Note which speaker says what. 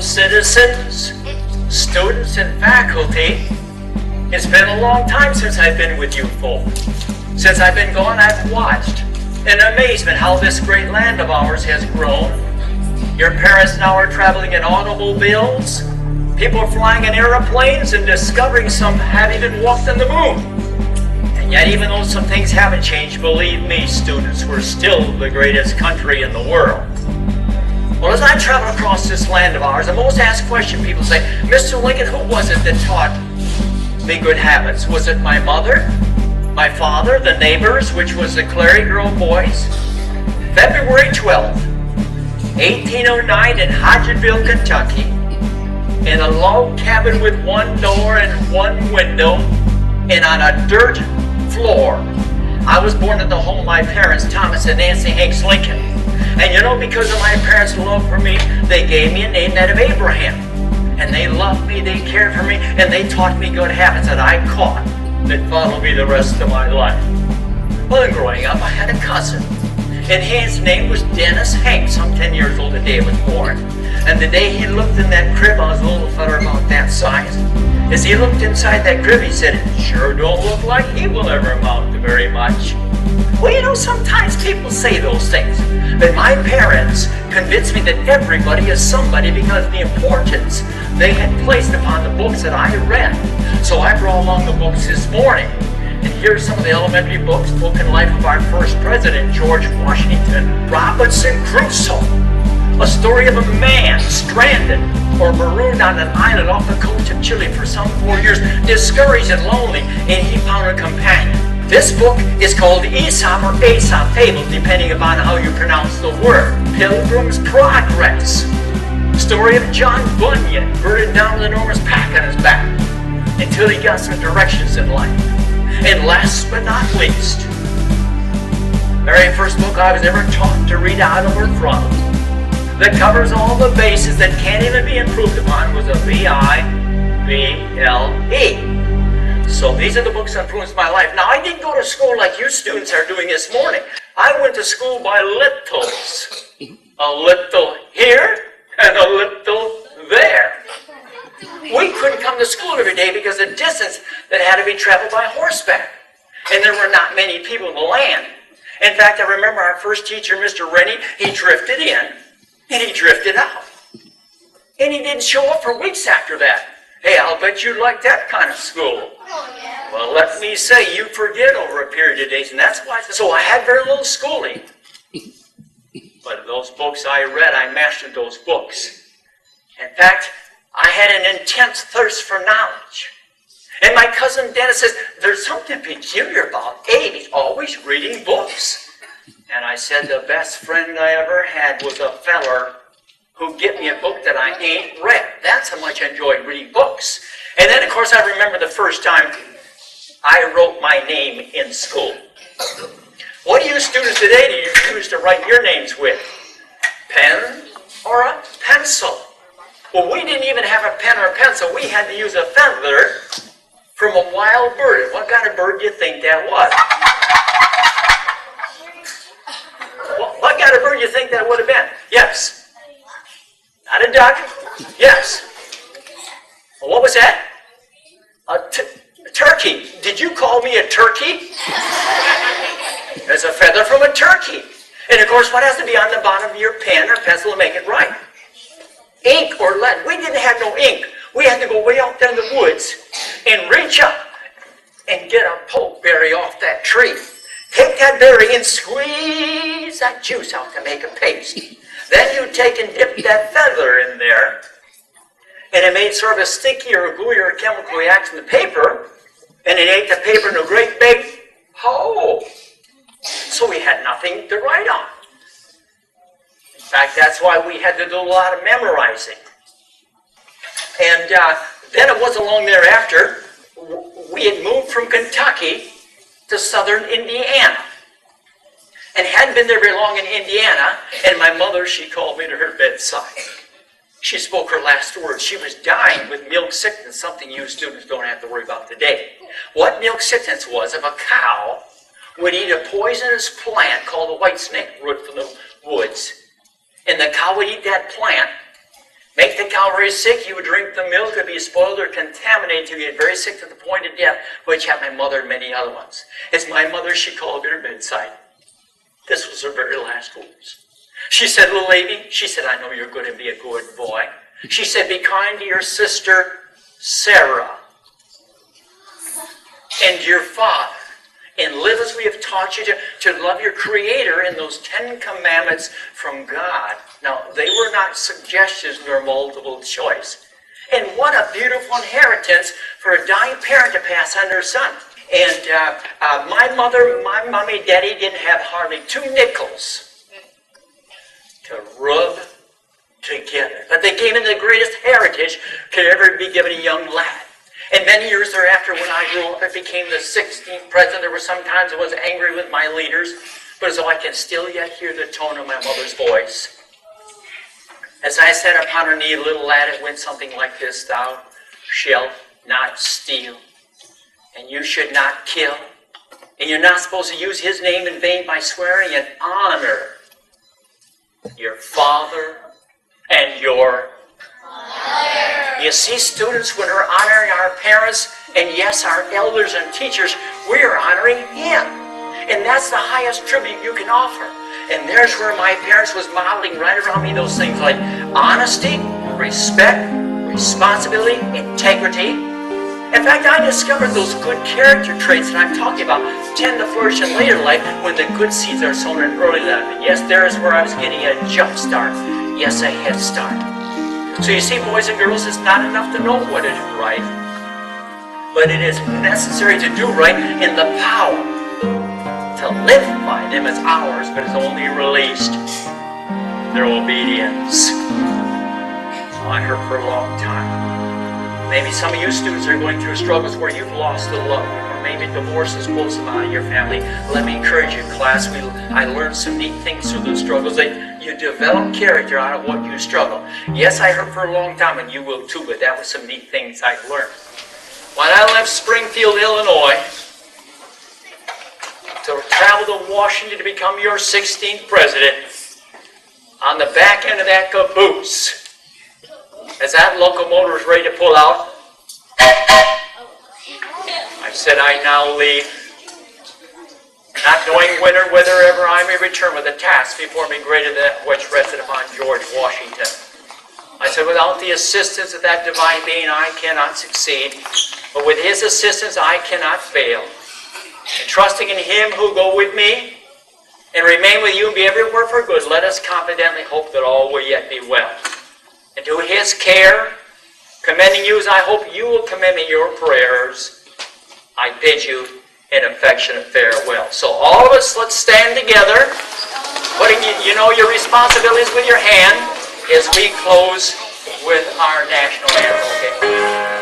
Speaker 1: citizens, students, and faculty. It's been a long time since I've been with you folk. Since I've been gone, I've watched in amazement how this great land of ours has grown. Your parents now are traveling in automobiles. People are flying in airplanes, and discovering some have even walked on the moon. And yet, even though some things haven't changed, believe me, students, we're still the greatest country in the world. Well, as I travel across this land of ours, the most asked question people say, Mr. Lincoln, who was it that taught me good habits? Was it my mother, my father, the neighbors, which was the Clary Girl Boys? February 12th, 1809 in Hodgenville, Kentucky, in a log cabin with one door and one window, and on a dirt floor. I was born at the home of my parents, Thomas and Nancy Hanks Lincoln. And you know, because of my parents' love for me, they gave me a name, that of Abraham. And they loved me, they cared for me, and they taught me good habits that I caught that followed me the rest of my life. Well, growing up, I had a cousin, and his name was Dennis Hanks. I'm 10 years old the day I was born. And the day he looked in that crib, I was a little fella about that size. As he looked inside that crib, he said, "It sure don't look like he will ever amount to very much." Well, you know, sometimes people say those things. But my parents convinced me that everybody is somebody because of the importance they had placed upon the books that I read. So I brought along the books this morning. And here's some of the elementary books: Book and Life of Our First President, George Washington. Robinson Crusoe, a story of a man stranded or marooned on an island off the coast of Chile for some 4 years, discouraged and lonely, and he found a companion. This book is called Aesop or Aesop Fable, depending upon how you pronounce the word. Pilgrim's Progress, story of John Bunyan, burdened down with an enormous pack on his back until he got some directions in life. And last but not least, the very first book I was ever taught to read out of or from, that covers all the bases that can't even be improved upon, was a Bible. So these are the books that influenced my life. Now, I didn't go to school like you students are doing this morning. I went to school by littles. A little here and a little there. We couldn't come to school every day because of the distance that had to be traveled by horseback. And there were not many people in the land. In fact, I remember our first teacher, Mr. Rennie, he drifted in and he drifted out. And he didn't show up for weeks after that. Hey, I'll bet you like that kind of school. Well, let me say, you forget over a period of days, and that's why. So I had very little schooling. But those books I read, I mastered those books. In fact, I had an intense thirst for knowledge. And my cousin Dennis says, there's something peculiar about Abe. He's always reading books. And I said, the best friend I ever had was a feller who get me a book that I ain't read. That's how much I enjoyed reading books. And then, of course, I remember the first time I wrote my name in school. What do you students today do you use to write your names with? Pen or a pencil? Well, we didn't even have a pen or a pencil. We had to use a feather from a wild bird. What kind of bird do you think that was? What kind of bird do you think that would have been? Yes. Not a duck? Yes. Well, what was that? A turkey. Did you call me a turkey? There's a feather from a turkey. And of course, what has to be on the bottom of your pen or pencil to make it right? Ink or lead. We didn't have no ink. We had to go way out there in the woods and reach up and get a pokeberry off that tree. Take that berry and squeeze that juice out to make a paste. Then you take and dip that feather in there, and it made sort of a sticky or a gooey or a chemical reaction to paper, and it ate the paper in a great big hole. So we had nothing to write on. In fact, that's why we had to do a lot of memorizing. And then it wasn't long thereafter, we had moved from Kentucky to southern Indiana. And hadn't been there very long in Indiana, and my mother, she called me to her bedside. She spoke her last words. She was dying with milk sickness, something you students don't have to worry about today. What milk sickness was, if a cow would eat a poisonous plant called the white snake root from the woods, and the cow would eat that plant, Make the cow very sick, you would drink the milk, it would be spoiled or contaminated to get very sick to the point of death, which had my mother and many other ones. It's my mother she called at her bedside. This was her very last words. She said, little Amy, she said, I know you're going to be a good boy. She said, be kind to your sister, Sarah, and your father, and live as we have taught you to love your Creator in those 10 commandments from God. Now, they were not suggestions nor multiple choice. And what a beautiful inheritance for a dying parent to pass on their son. And my mommy and daddy didn't have hardly 2 nickels to rub together. But they gave me the greatest heritage could ever be given a young lad. And many years thereafter, when I grew up, I became the 16th president. There were some times I was angry with my leaders, but as though I can still yet hear the tone of my mother's voice. As I sat upon her knee, little lad, it went something like this: thou shalt not steal, and you should not kill, and you're not supposed to use his name in vain by swearing, and honor your father and your mother. You see, students, when we're honoring our parents, and yes, our elders and teachers, we're honoring him. And that's the highest tribute you can offer. And there's where my parents was modeling right around me those things like honesty, respect, responsibility, integrity. In fact, I discovered those good character traits that I'm talking about tend to flourish in later life when the good seeds are sown in early life. And yes, there's where I was getting a jump start. Yes, a head start. So you see, boys and girls, it's not enough to know what is right, but it is necessary to do right in the power to live by them as ours, but is only released their obedience. I heard for a long time. Maybe some of you students are going through struggles where you've lost a loved one, or maybe divorce has pulled some out of your family. Let me encourage you, class. I learned some neat things through those struggles. You develop character out of what you struggle. Yes, I heard for a long time, and you will too, but that was some neat things I've learned. When I left Springfield, Illinois, to travel to Washington to become your 16th president, on the back end of that caboose, as that locomotive was ready to pull out, I said, I now leave, not knowing when or whithersoever I may return, with a task before me greater than that which rested upon George Washington. I said, without the assistance of that divine being, I cannot succeed, but with his assistance, I cannot fail. And trusting in him who go with me and remain with you and be everywhere for good, let us confidently hope that all will yet be well. And to his care, commending you as I hope you will commend me your prayers, I bid you an affectionate farewell. So all of us, let's stand together, putting your responsibilities with your hand as we close with our national anthem. Okay?